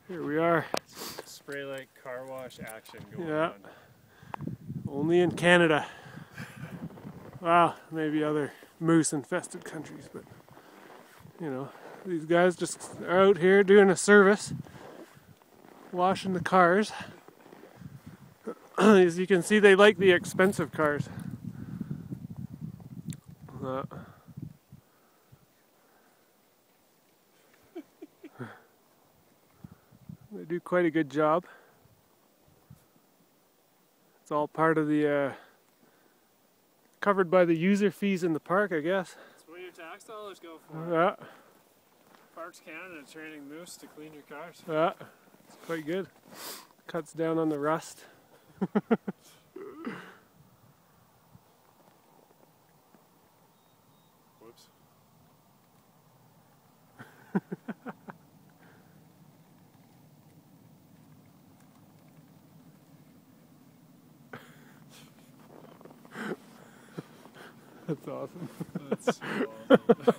Here we are. Spray like car wash action going Yeah. on. Only in Canada. Well, maybe other moose-infested countries, but you know, these guys just are out here doing a service, washing the cars. As you can see, they like the expensive cars. They do quite a good job. It's all part of the covered by the user fees in the park, I guess. That's what your tax dollars go for. Yeah, Parks Canada training moose to clean your cars. yeah, it's quite good. Cuts down on the rust. Whoops. That's awesome. That's so awesome.